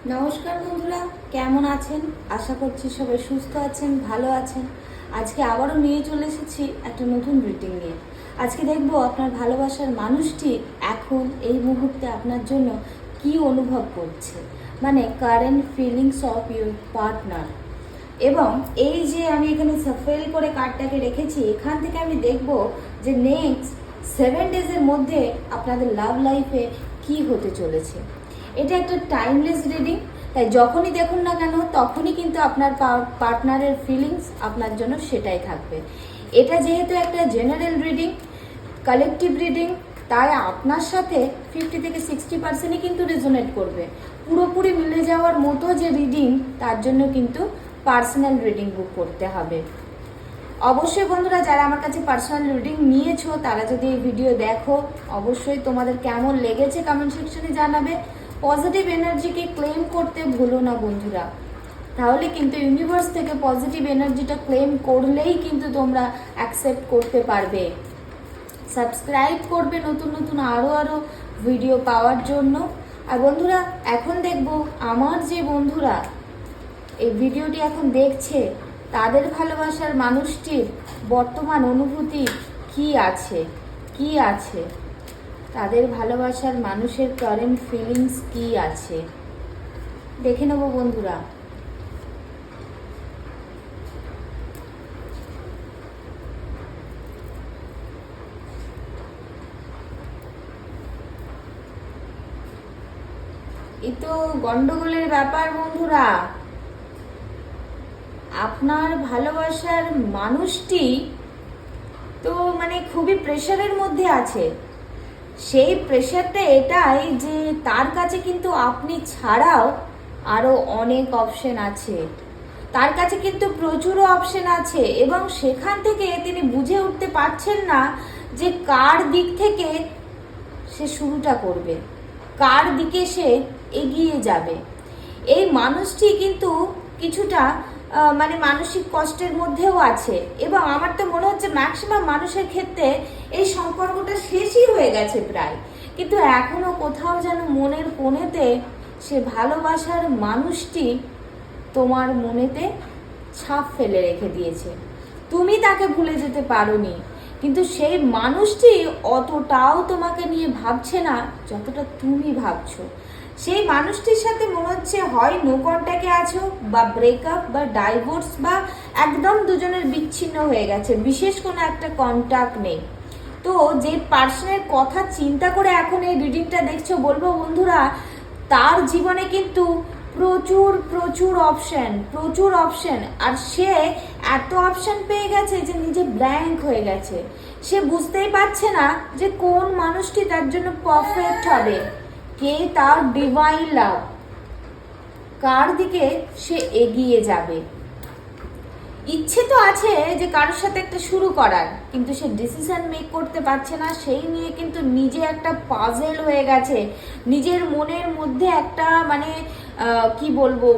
নমস্কার বন্ধুরা, কেমন আছেন? আশা করছি সবাই সুস্থ আছেন, ভালো আছেন। আজকে আবারও নিয়ে চলে এসেছি একটা নতুন রিডিং নিয়ে। আজকে দেখব আপনার ভালোবাসার মানুষটি এখন এই মুহূর্তে আপনার জন্য কি অনুভব করছে, মানে current feelings of your partner. এবং এই যে আমি এখানে সাফেল করে কার্ডটাকে রেখেছি, এখান থেকে আমি দেখব যে নেক্সট 7 ডেজের মধ্যে আপনাদের লাভ লাইফে কি হতে চলেছে। এটা একটা টাইমলেস রিডিং, তাই যখনই দেখুন না কেন তখনই কিন্তু আপনার পার্টনারের ফিলিংস আপনার জন্য সেটাই থাকবে। এটা যেহেতু একটা জেনারেল রিডিং, কালেকটিভ রিডিং, তাই আপনার সাথে 50 থেকে 60%ই কিন্তু রেজোনেট করবে। পুরোপুরি মিলে যাওয়ার মতো যে রিডিং, তার জন্য কিন্তু পার্সোনাল রিডিং বুক করতে হবে। অবশ্যই বন্ধুরা, যারা আমার কাছে পার্সোনাল রিডিং নিয়েছো তারা যদি এই ভিডিও দেখো, অবশ্যই তোমাদের কেমন লেগেছে কমেন্ট সেকশনে জানাবে। পজিটিভ এনার্জিকে ক্লেম করতে ভুলো না বন্ধুরা, তাহলে কিন্তু ইউনিভার্স থেকে পজিটিভ এনার্জিটা ক্লেম করলেই কিন্তু তোমরা অ্যাকসেপ্ট করতে পারবে। সাবস্ক্রাইব করবে নতুন নতুন আরও ভিডিও পাওয়ার জন্য। আর বন্ধুরা, এখন দেখব আমার যে বন্ধুরা এই ভিডিওটি এখন দেখছে তাদের ভালোবাসার মানুষটির বর্তমান অনুভূতি কি আছে তাদের ভালোবাসার মানুষের কারেন্ট ফিলিংস কি আছে দেখে নেব বন্ধুরা। এই তো গন্ডগোলের ব্যাপার বন্ধুরা। আপনার ভালোবাসার মানুষটি তো মানে খুবই প্রেশারের মধ্যে আছে। সেই প্রেশারটা এটাই যে তার কাছে কিন্তু আপনি ছাড়াও আরো অনেক অপশন আছে, তার কাছে কিন্তু প্রচুর অপশন আছে, এবং সেখান থেকে তিনি বুঝে উঠতে পারছেন না যে কার দিক থেকে সে শুরুটা করবে, কার দিকে সে এগিয়ে যাবে। এই মানুষটি কিন্তু কিছুটা মানে মানসিক কষ্টের মধ্যেও আছে, এবং আমার তো মনে হচ্ছে ম্যাক্সিমাম মানুষের ক্ষেত্রে এই সম্পর্কটা শেষই হয়ে গেছে প্রায়, কিন্তু এখনো কোথাও যেন মনের কোণেতে সে ভালোবাসার মানুষটি তোমার মনেতে ছাপ ফেলে রেখে দিয়েছে। তুমি তাকে ভুলে যেতে পারোনি, কিন্তু সেই মানুষটি অতটাও তোমাকে নিয়ে ভাবছে না যতটা তুমি ভাবছো। সেই মানুষটির সাথে মনে হচ্ছে হয় নো কন্ট্যাক্টে আছো, বা ব্রেকআপ, বা ডাইভোর্স, বা একদম দুজনের বিচ্ছিন্ন হয়ে গেছে, বিশেষ কোনো একটা কন্ট্যাক্ট নেই। তো যে পার্সনের কথা চিন্তা করে এখন এই রিডিংটা দেখছো, বলবো বন্ধুরা, তার জীবনে কিন্তু প্রচুর অপশন, আর সে এত অপশন পেয়ে গেছে যে নিজে ব্ল্যাঙ্ক হয়ে গেছে। সে বুঝতেই পারছে না যে কোন মানুষটি তার জন্য পারফেক্ট হবে, কে তার ডিভাইন লাভ, কার দিকে সে এগিয়ে যাবে। ইচ্ছে তো আছে যে কারোর সাথে একটা শুরু করার, কিন্তু সে ডিসিশন মেক করতে পারছে না। সেই নিয়ে কিন্তু নিজে একটা পাজেল হয়ে গেছে, নিজের মনের মধ্যে একটা মানে কি বলবো,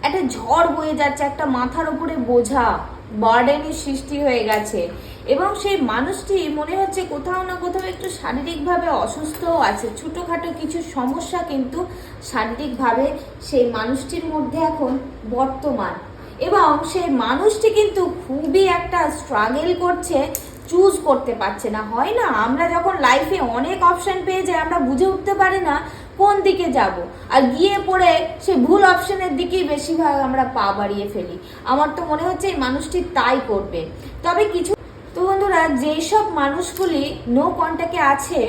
একটা ঝড় বয়ে যাচ্ছে, একটা মাথার উপরে বোঝা, বার্ডেনের সৃষ্টি হয়ে গেছে। এবং সেই মানুষটি মনে হচ্ছে কোথাও না কোথাও একটু শারীরিকভাবে অসুস্থও আছে, ছোটোখাটো কিছু সমস্যা কিন্তু শারীরিকভাবে সেই মানুষটির মধ্যে এখন বর্তমান। এবং সেই মানুষটি কিন্তু খুবই একটা স্ট্রাগল করছে, চুজ করতে পারছে না। হয় না, আমরা যখন লাইফে অনেক অপশন পেয়ে যাই আমরা বুঝে উঠতে পারি না কোন দিকে যাব, আর গিয়ে পড়ে সেই ভুল অপশনের দিকেই বেশিরভাগ আমরা পা বাড়িয়ে ফেলি। আমার তো মনে হচ্ছে এই মানুষটি তাই করবে। তবে কিছু তো বন্ধুরা, যেসব মানুষগুলি নো কন্ট্যাক্টে আছে,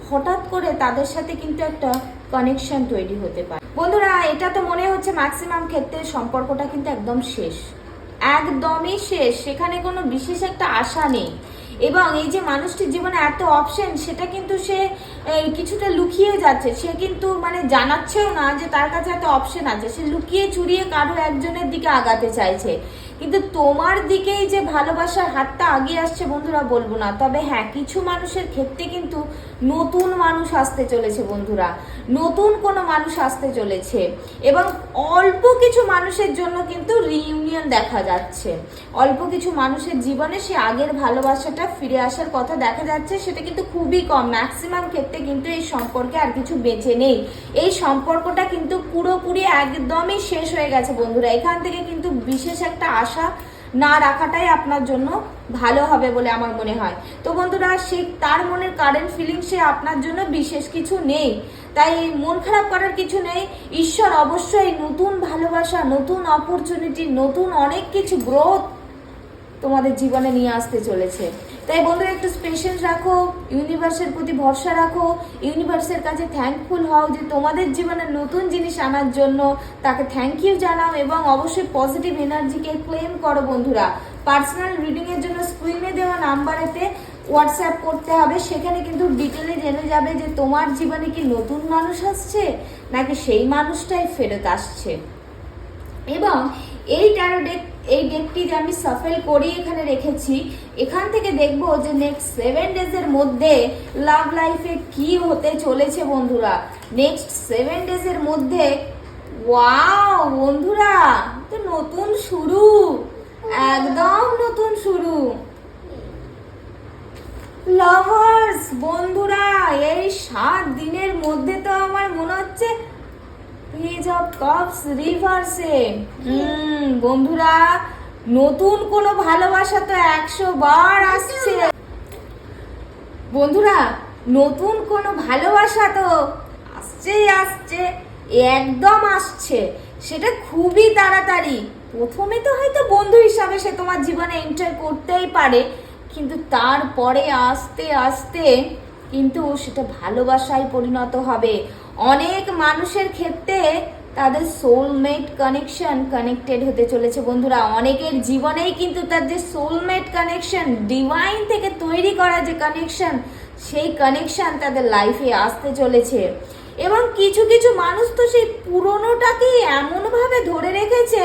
হঠাৎ করে তাদের সাথে কিন্তু একটা কানেকশন তৈরি হতে পারে। বন্ধুরা, এটা তো মনে হচ্ছে ম্যাক্সিমাম ক্ষেত্রে সম্পর্কটা কিন্তু একদমই শেষ, সেখানে কোনো বিশেষ একটা আশা নেই। এবং এই যে মানুষটির জীবনে এত অপশন, সেটা কিন্তু সে কিছুটা লুকিয়ে যাচ্ছে। সে কিন্তু মানে জানাচ্ছেও না যে তার কাছে এত অপশন আছে, সে লুকিয়ে চুরিয়ে কারো একজনের দিকে আগাতে চাইছে। কিন্তু তোমার দিকেই যে ভালোবাসার হাতটা আগিয়ে আসছে বন্ধুরা, বলবো না। তবে হ্যাঁ, কিছু মানুষের ক্ষেত্রে কিন্তু নতুন মানুষ আসতে চলেছে বন্ধুরা, নতুন কোনো মানুষ আসতে চলেছে। এবং অল্প কিছু মানুষের জন্য কিন্তু রিইউনিয়ন দেখা যাচ্ছে, অল্প কিছু মানুষের জীবনে সে আগের ভালোবাসাটা ফিরে আসার কথা দেখা যাচ্ছে। সেটা কিন্তু খুবই কম, ম্যাক্সিমাম ক্ষেত্রে কিন্তু এই সম্পর্কে আর কিছু বেঁচে নেই। এই সম্পর্কটা কিন্তু পুরোপুরি একদমই শেষ হয়ে গেছে বন্ধুরা। এখান থেকে কিন্তু বিশেষ একটা আশা না রাখাটাই আপনার জন্য ভালো হবে বলে আমার মনে হয়। তো বন্ধুরা, সে তার মনের কারেন্ট ফিলিংসে আপনার জন্য বিশেষ কিছু নেই, তাই মন খারাপ করার কিছু নেই। ঈশ্বর অবশ্যই নতুন ভালোবাসা, নতুন অপরচুনিটি, নতুন অনেক কিছু গ্রোথ তোমাদের জীবনে নিয়ে আসতে চলেছে। তাই বন্ধুরা, একটু পেশেন্স রাখো, ইউনিভার্সের প্রতি ভরসা রাখো, ইউনিভার্সের কাছে থ্যাঙ্কফুল হও যে তোমাদের জীবনে নতুন জিনিস আনার জন্য, তাকে থ্যাংক ইউ জানাও এবং অবশ্যই পজিটিভ এনার্জিকে ক্লেম করো বন্ধুরা। পার্সোনাল রিডিংয়ের জন্য স্ক্রিনে দেওয়া নাম্বারেতে হোয়াটসঅ্যাপ করতে হবে, সেখানে কিন্তু ডিটেলে জেনে যাবে যে তোমার জীবনে কি নতুন মানুষ আসছে নাকি সেই মানুষটাই ফেরত আসছে। এবং এই ট্যারো ডেক, এই ডেকটি যে আমি সাফেল করি এখানে রেখেছি, এখান থেকে দেখবো যে নেক্সট 7 ডেজের মধ্যে লাভ লাইফে কি হতে চলেছে বন্ধুরা। নেক্সট 7 ডেজের মধ্যে ওয়াও বন্ধুরা, তো নতুন শুরু, একদম নতুন শুরু। লাভার্স বন্ধুরা, এই 7 দিনের মধ্যে তো আমার মনে হচ্ছে পেজ অফ কাপস রিভার্সে। বন্ধুরা, নতুন কোনো ভালোবাসা তো 100 বার আসছে বন্ধুরা, নতুন কোনো ভালোবাসা তো আসছেই আসছে, একদম আসছে। সেটা খুবই তাড়াতাড়ি। প্রথমে তো হয়তো বন্ধু হিসাবে সে তোমার জীবনে এন্টার করতেই পারে, কিন্তু তারপরে আস্তে আস্তে কিন্তু সেটা ভালোবাসায় পরিণত হবে। অনেক মানুষের ক্ষেত্রে তাদের সোলমেট কানেক্টেড হতে চলেছে বন্ধুরা। অনেকের জীবনেই কিন্তু তাদের সোলমেট কানেকশন, ডিভাইন থেকে তৈরি করা যে কানেকশন, সেই কানেকশন তাদের লাইফে আসতে চলেছে। এবং কিছু কিছু মানুষ তো সেই পুরনোটাকেই এমনভাবে ধরে রেখেছে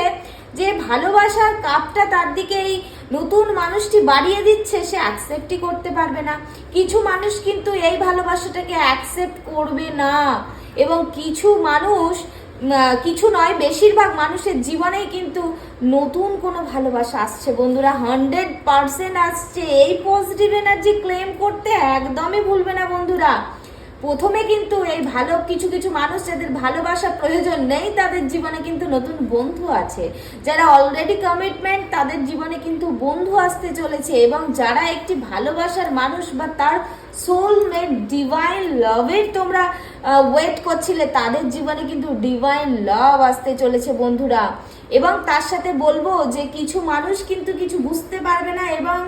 যে ভালোবাসার কাপটা তার দিকে এই নতুন মানুষটি বাড়িয়ে দিচ্ছে, সে অ্যাকসেপ্টই করতে পারবে না। কিছু মানুষ কিন্তু এই ভালোবাসাটাকে অ্যাকসেপ্ট করবে না। এবং কিছু মানুষ, কিছু নয় বেশিরভাগ মানুষের জীবনেই কিন্তু নতুন কোনো ভালোবাসা আসছে বন্ধুরা, 100% আসছে। এই পজিটিভ এনার্জি ক্লেম করতে একদমই ভুলবে না বন্ধুরা। প্রথমে কিন্তু এই ভালো কিছু কিছু মানুষ যাদের ভালোবাসা প্রয়োজন নেই, তাদের জীবনে কিন্তু নতুন বন্ধু আছে। যারা অলরেডি কমিটমেন্ট, তাদের জীবনে কিন্তু বন্ধু আসতে চলেছে। এবং যারা একটি ভালোবাসার মানুষ বা তার সোলমেট ডিভাইন লাভের তোমরা ওয়েট করছিলে, তাদের জীবনে কিন্তু ডিভাইন লাভ আসতে চলেছে বন্ধুরা। এবং তার সাথে বলবো যে কিছু মানুষ কিন্তু কিছু বুঝতে পারবে না এবং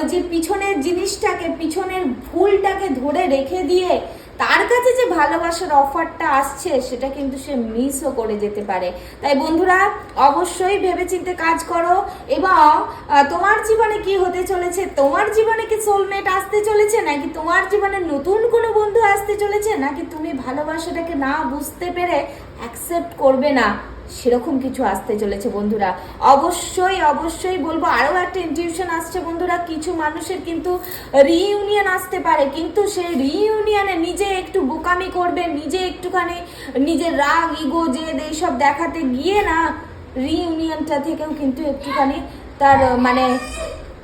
যে পিছনের জিনিসটাকে, পিছনের ভুলটাকে ধরে রেখে দিয়ে তার কাছে যে ভালোবাসার অফারটা আসছে সেটা কিন্তু সে মিসও করে যেতে পারে। তাই বন্ধুরা, অবশ্যই ভেবেচিন্তে কাজ করো। এবং তোমার জীবনে কি হতে চলেছে, তোমার জীবনে কি সোলমেট আসতে চলেছে, নাকি তোমার জীবনে নতুন কোনো বন্ধু আসতে চলেছে, নাকি তুমি ভালোবাসাটাকে না বুঝতে পেরে অ্যাকসেপ্ট করবে না, সেরকম কিছু আসতে চলেছে বন্ধুরা। অবশ্যই অবশ্যই বলবো, আরও একটা ইনটিউশন আসছে বন্ধুরা। কিছু মানুষের কিন্তু রিইউনিয়ন আসতে পারে, কিন্তু সেই রিইউনিয়নে নিজে একটু বোকামি করবে, নিজে একটুখানি নিজের রাগ, ইগো, জেদ এইসব দেখাতে গিয়ে না, রিইউনিয়নটা থেকেও কিন্তু একটুখানি তার মানে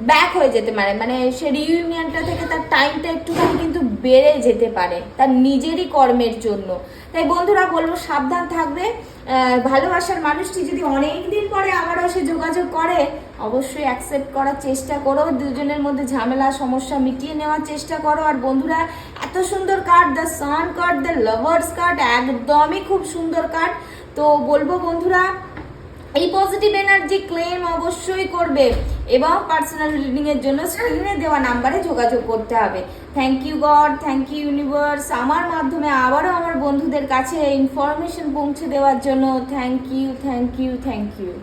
ব্যাক হয়ে যেতে পারে। মানে সে রিইউনিয়নটা থেকে তার টাইমটা একটুখানি কিন্তু বেড়ে যেতে পারে তার নিজেরই কর্মের জন্য। তাই বন্ধুরা বলবো, সাবধান থাকবে। ভালোবাসার মানুষটি যদি অনেক দিন পরে আবারও সে যোগাযোগ করে, অবশ্যই অ্যাকসেপ্ট করার চেষ্টা করো, দুজনের মধ্যে ঝামেলা সমস্যা মিটিয়ে নেওয়ার চেষ্টা করো। আর বন্ধুরা, এত সুন্দর card, the sun card, the lovers card, একদমই খুব সুন্দর কার্ড। তো বলবো বন্ধুরা, এই পজিটিভ এনার্জি ক্লেম অবশ্যই করবে এবং পার্সোনাল রিডিং এর জন্য স্ক্রিনে দেওয়া নাম্বারে যোগাযোগ করতে হবে। Thank you God, thank you universe, আমার মাধ্যমে আবারও আমার বন্ধুদের কাছে ইনফরমেশন পৌঁছে দেওয়ার জন্য। Thank you, thank you, thank you.